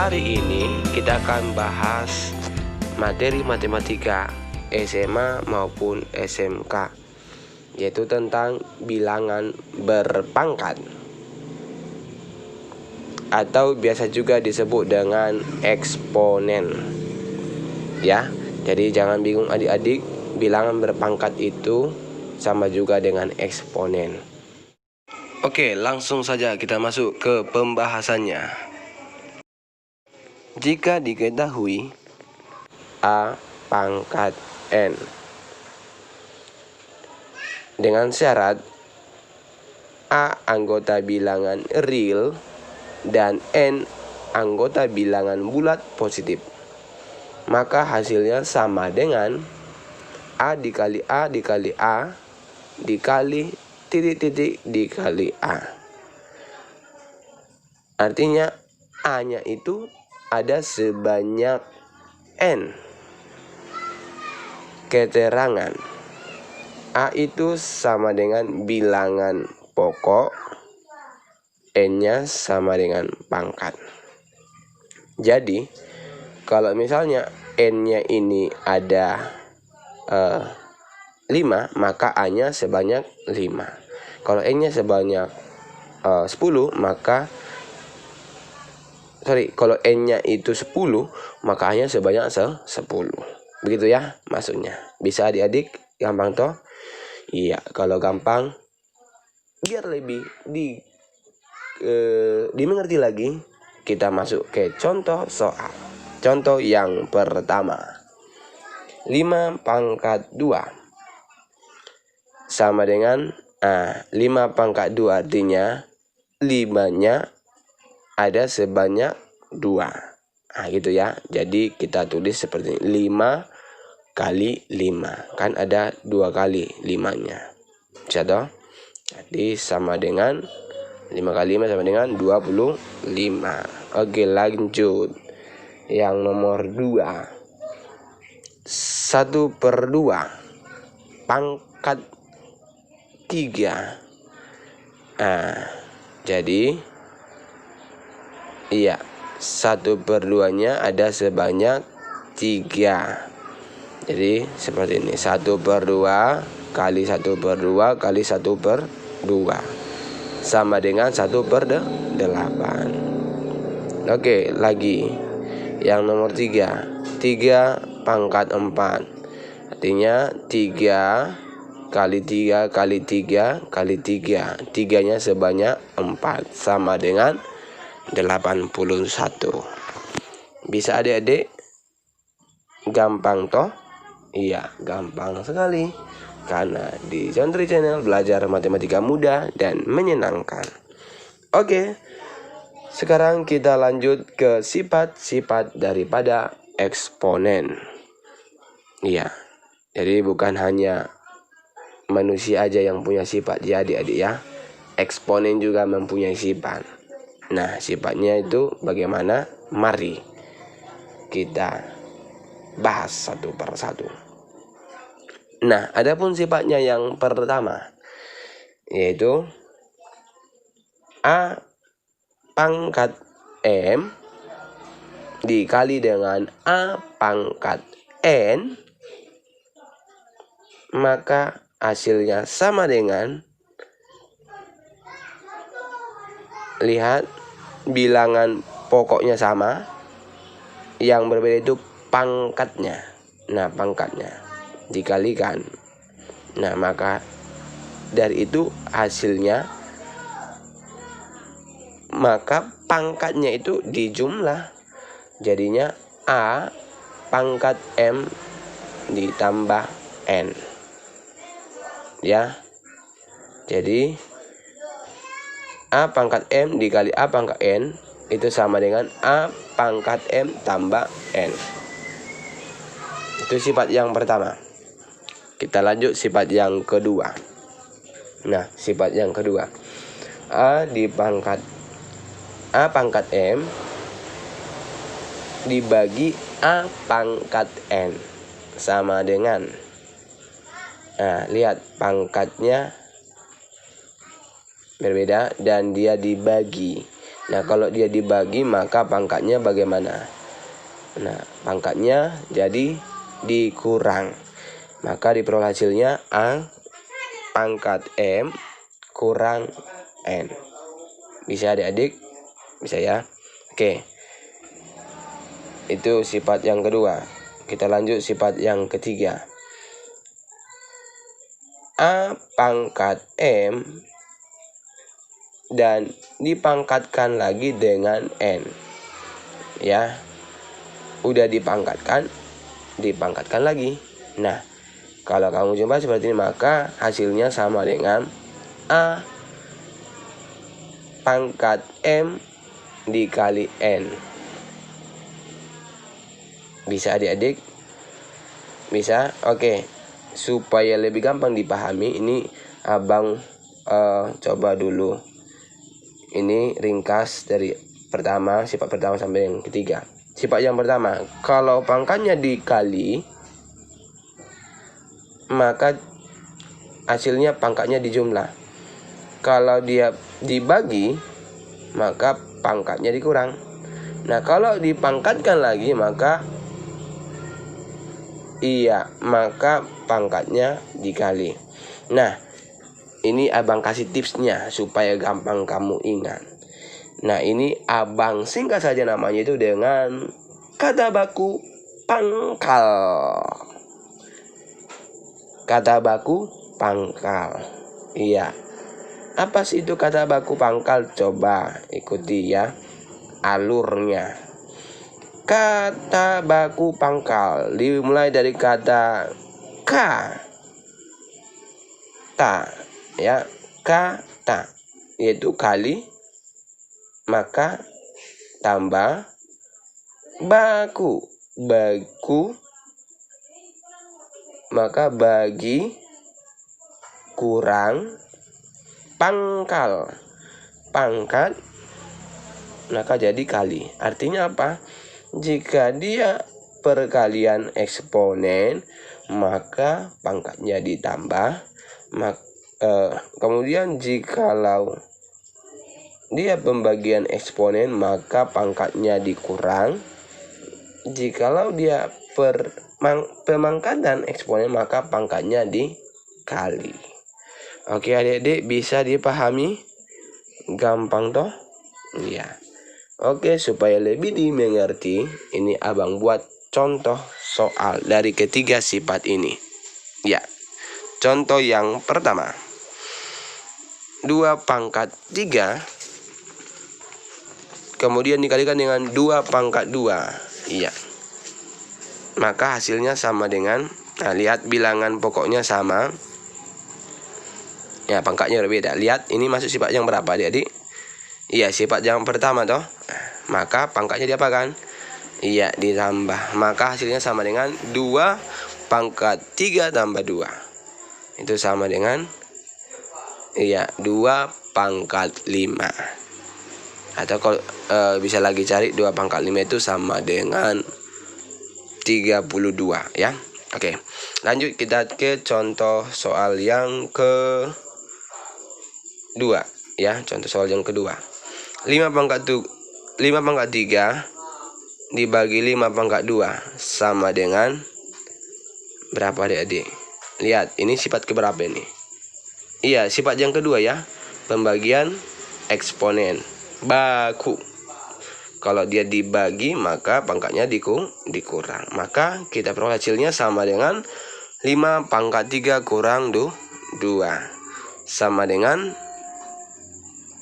hari ini kita akan bahas materi matematika SMA maupun SMK, yaitu tentang bilangan berpangkat atau biasa juga disebut dengan eksponen. Ya, jadi jangan bingung adik-adik, bilangan berpangkat itu sama juga dengan eksponen. Oke, langsung saja kita masuk ke pembahasannya. Jika diketahui A pangkat N dengan syarat A anggota bilangan real dan N anggota bilangan bulat positif, maka hasilnya sama dengan A dikali A dikali A dikali titik-titik dikali A. Artinya A-nya itu ada sebanyak N. Keterangan A itu sama dengan bilangan pokok, N-nya sama dengan pangkat. Jadi kalau misalnya N-nya ini ada 5, maka A-nya sebanyak 5. Kalau N-nya sebanyak 10, maka kalau N-nya itu 10, maka A-nya sebanyak 10. Begitu ya maksudnya. Bisa adik-adik gampang toh? Iya, kalau gampang biar lebih dimengerti lagi, kita masuk ke contoh soal. Contoh yang pertama, 5 pangkat 2 sama dengan 5 pangkat 2 artinya 5-nya ada sebanyak 2. Nah gitu ya. Jadi kita tulis seperti ini, 5 kali 5. Kan ada 2 kali 5-nya. Bisa toh? Jadi sama dengan 5 kali 5 sama dengan 25. Oke, lanjut. Yang nomor 2, 1/2 pangkat 3. Jadi iya, 1/2-nya ada sebanyak 3. Jadi seperti ini, 1/2 kali 1/2 kali 1/2 sama dengan 1/8. Oke, lagi yang nomor 3, 3 pangkat 4. Artinya 3 kali 3 kali 3 kali 3. 3-nya sebanyak 4 sama dengan 81. Bisa adik-adik? Gampang toh? Iya, gampang sekali. Karena di John3 Channel belajar matematika mudah dan menyenangkan. Oke, sekarang kita lanjut ke sifat-sifat daripada eksponen. Iya, jadi bukan hanya manusia aja yang punya sifat ya adik-adik ya. Eksponen juga mempunyai sifat. Nah, sifatnya itu bagaimana? Mari kita bahas satu per satu. Nah, adapun sifatnya yang pertama, yaitu A pangkat M dikali dengan A pangkat N, maka hasilnya sama dengan, lihat, bilangan pokoknya sama, yang berbeda itu pangkatnya. Nah, pangkatnya dikalikan. Nah, maka dari itu hasilnya, maka pangkatnya itu dijumlah. Jadinya A pangkat M ditambah N. Ya. Jadi A pangkat M dikali A pangkat N itu sama dengan A pangkat M tambah N. Itu sifat yang pertama. Kita lanjut sifat yang kedua. Nah, sifat yang kedua, A pangkat M dibagi A pangkat N sama dengan, nah, lihat pangkatnya berbeda dan dia dibagi. Nah, kalau dia dibagi maka pangkatnya bagaimana? Nah, pangkatnya jadi dikurang. Maka diperoleh hasilnya A pangkat M kurang N. Bisa adik-adik? Bisa ya? Oke. Itu sifat yang kedua. Kita lanjut sifat yang ketiga. A pangkat M dan dipangkatkan lagi dengan N. Ya. Udah dipangkatkan lagi. Nah, kalau kamu coba seperti ini maka hasilnya sama dengan A pangkat M dikali N. Bisa adik-adik? Bisa? Oke. Supaya lebih gampang dipahami, ini abang coba dulu. Ini ringkas dari sifat pertama sampai yang ketiga. Sifat yang pertama, kalau pangkatnya dikali, maka hasilnya pangkatnya dijumlah. Kalau dia dibagi, maka pangkatnya dikurang. Nah, kalau dipangkatkan lagi, maka pangkatnya dikali. Nah, ini abang kasih tipsnya supaya gampang kamu ingat. Nah, ini abang singkat saja namanya itu dengan kata baku pangkal. Kata baku pangkal. Iya. Apa sih itu kata baku pangkal? Coba ikuti ya alurnya. Kata baku pangkal dimulai dari kata ka, ta, ya, kata, yaitu kali, maka tambah baku, maka bagi, kurang, pangkal, pangkat, maka jadi kali. Artinya apa? Jika dia perkalian eksponen, maka pangkatnya ditambah. Kemudian jikalau dia pembagian eksponen, maka pangkatnya dikurang. Jikalau dia pemangkatan eksponen, maka pangkatnya dikali. Oke adik-adik, bisa dipahami? Gampang toh? Iya. Oke, supaya lebih dimengerti, ini abang buat contoh soal dari ketiga sifat ini. Ya, contoh yang pertama. 2 pangkat 3 kemudian dikalikan dengan 2 pangkat 2. Iya. Maka hasilnya sama dengan, nah lihat bilangan pokoknya sama. Ya, pangkatnya berbeda. Lihat, ini masuk sifat yang berapa adik-adik? Iya, sifat yang pertama toh. Maka pangkatnya diapakan? Iya, ditambah. Maka hasilnya sama dengan 2 pangkat 3 tambah 2. Itu sama dengan 2 pangkat 5. Atau kalau bisa lagi cari 2 pangkat 5 itu sama dengan 32 ya. Oke. Lanjut kita ke contoh soal yang kedua ya, contoh soal yang kedua. 5 pangkat 3 dibagi 5 pangkat 2 sama dengan berapa adik-adik? Lihat, ini sifat keberapa ini? Iya, sifat yang kedua ya. Pembagian eksponen. Baku. Kalau dia dibagi, maka pangkatnya dikurang. Maka kita peroleh hasilnya sama dengan 5 pangkat 3 kurang 2. Sama dengan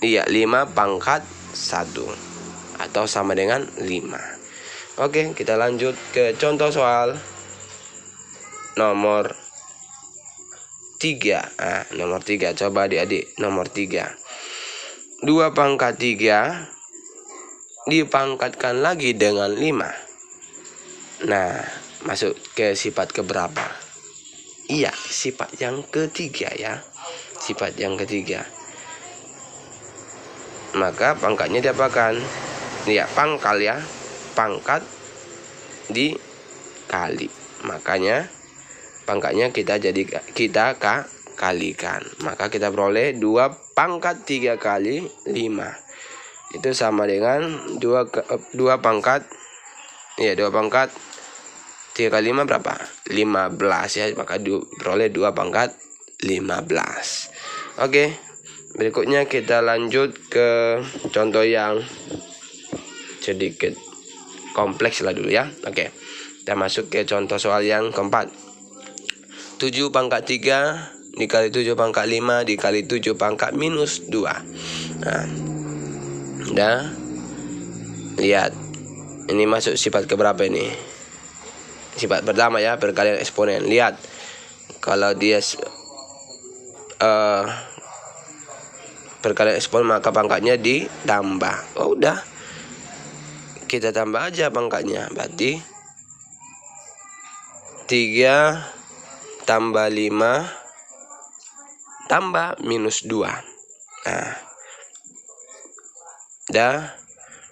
5 pangkat 1. Atau sama dengan 5. Oke, kita lanjut ke contoh soal nomor 3. Nomor 3, coba adik-adik, nomor 3. 2 pangkat 3 dipangkatkan lagi dengan 5. Nah, masuk ke sifat keberapa? Iya, sifat yang ketiga ya. Sifat yang ketiga. Maka pangkatnya diapakan? Ya, pangkal ya. Pangkat dikali. Makanya pangkatnya kita kalikan. Maka kita peroleh 2 pangkat 3 kali 5. itu sama dengan 2 pangkat, ya 2 pangkat 3 kali 5 berapa? 15 ya, maka peroleh 2 pangkat 15. Oke, berikutnya kita lanjut ke contoh yang sedikit kompleks lah dulu ya. Oke, kita masuk ke contoh soal yang keempat. 7 pangkat 3 dikali 7 pangkat 5 dikali 7 pangkat minus 2. Nah, udah lihat ini masuk sifat keberapa ini? Sifat pertama ya, perkalian eksponen. Lihat kalau dia perkalian eksponen maka pangkatnya ditambah. Oh udah, kita tambah aja pangkatnya, berarti 3 tambah 5 tambah minus 2. Nah, dah,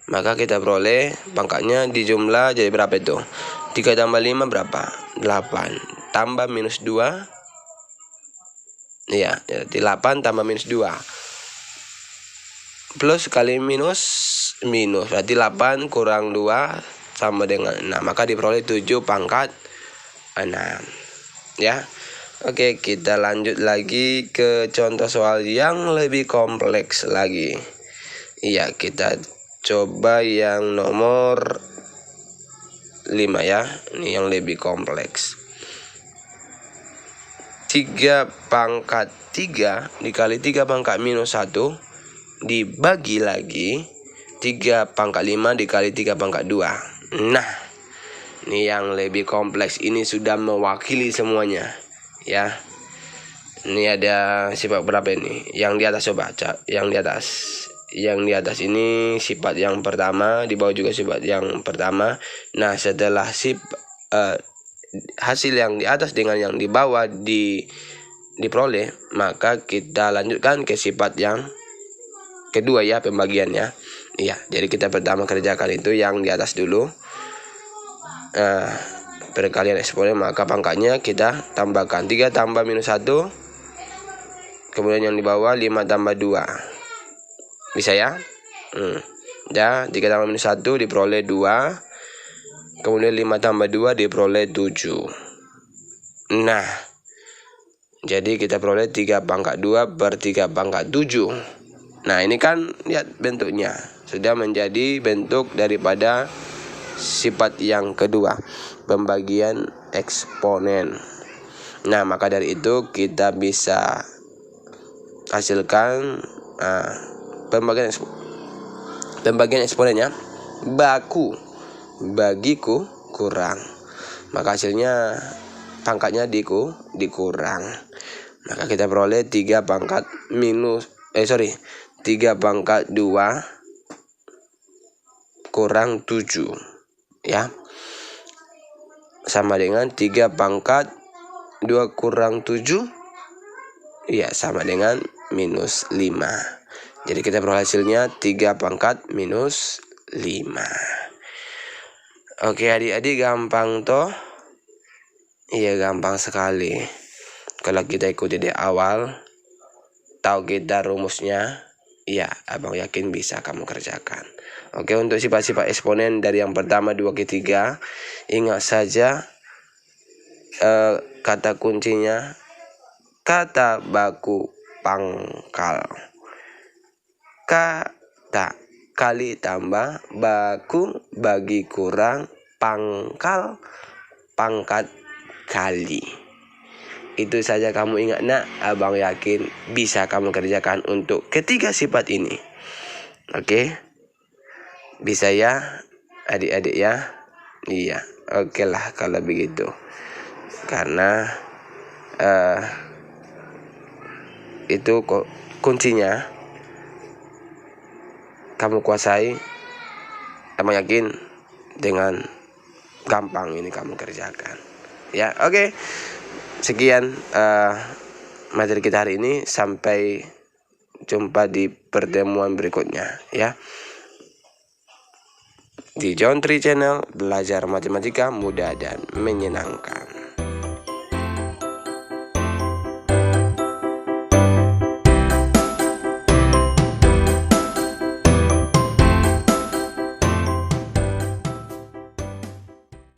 maka kita peroleh pangkatnya di jumlah jadi berapa itu? 3 tambah 5 berapa? 8 tambah minus 2. Iya, jadi 8 tambah minus 2 plus kali minus berarti 8 kurang 2 sama dengan 6, maka diperoleh 7 pangkat 6 ya. Oke, kita lanjut lagi ke contoh soal yang lebih kompleks lagi. Iya, kita coba yang nomor 5 ya. Ini yang lebih kompleks. 3 pangkat 3 dikali 3 pangkat minus 1 dibagi lagi 3 pangkat 5 dikali 3 pangkat 2. Nah, ini yang lebih kompleks. Ini sudah mewakili semuanya ya. Ini ada sifat berapa ini? Yang di atas coba, yang di atas. Yang di atas ini sifat yang pertama, di bawah juga sifat yang pertama. Nah, setelah hasil yang di atas dengan yang di bawah diperoleh, maka kita lanjutkan ke sifat yang kedua ya, pembagiannya. Iya, jadi kita pertama kerjakan itu yang di atas dulu. Perkalian eksponen maka pangkatnya kita tambahkan 3 tambah minus 1, kemudian yang di bawah 5 tambah 2. Bisa ya? Ya, 3 tambah minus 1 diperoleh 2, kemudian 5 tambah 2 diperoleh 7. Nah, jadi kita peroleh 3 pangkat 2 per 3 pangkat 7. Nah, ini kan lihat bentuknya sudah menjadi bentuk daripada sifat yang kedua, pembagian eksponen. Nah, maka dari itu kita bisa hasilkan pembagian eksponennya. Baku bagiku kurang, maka hasilnya pangkatnya dikurang. Maka kita peroleh 3 pangkat 3 pangkat 2 kurang 7 ya, sama dengan 3 pangkat 2 kurang 7 ya, sama dengan minus 5. Jadi kita peroleh hasilnya 3 pangkat minus 5. Oke adik-adik, gampang toh? Iya, gampang sekali. Kalau kita ikuti di awal, tahu kita rumusnya, iya, abang yakin bisa kamu kerjakan. Oke, untuk sifat-sifat eksponen dari yang pertama 2 ke 3, ingat saja kata kuncinya kata baku pangkal. Kata kali tambah baku bagi kurang pangkal pangkat kali. Itu saja kamu ingat nak, abang yakin bisa kamu kerjakan untuk ketiga sifat ini. Oke, bisa ya adik-adik ya. Iya, oke lah kalau begitu, karena itu kuncinya kamu kuasai. Abang yakin dengan gampang ini kamu kerjakan ya. Oke, sekian materi kita hari ini. Sampai jumpa di pertemuan berikutnya ya, di John Tree Channel, belajar matematika mudah dan menyenangkan.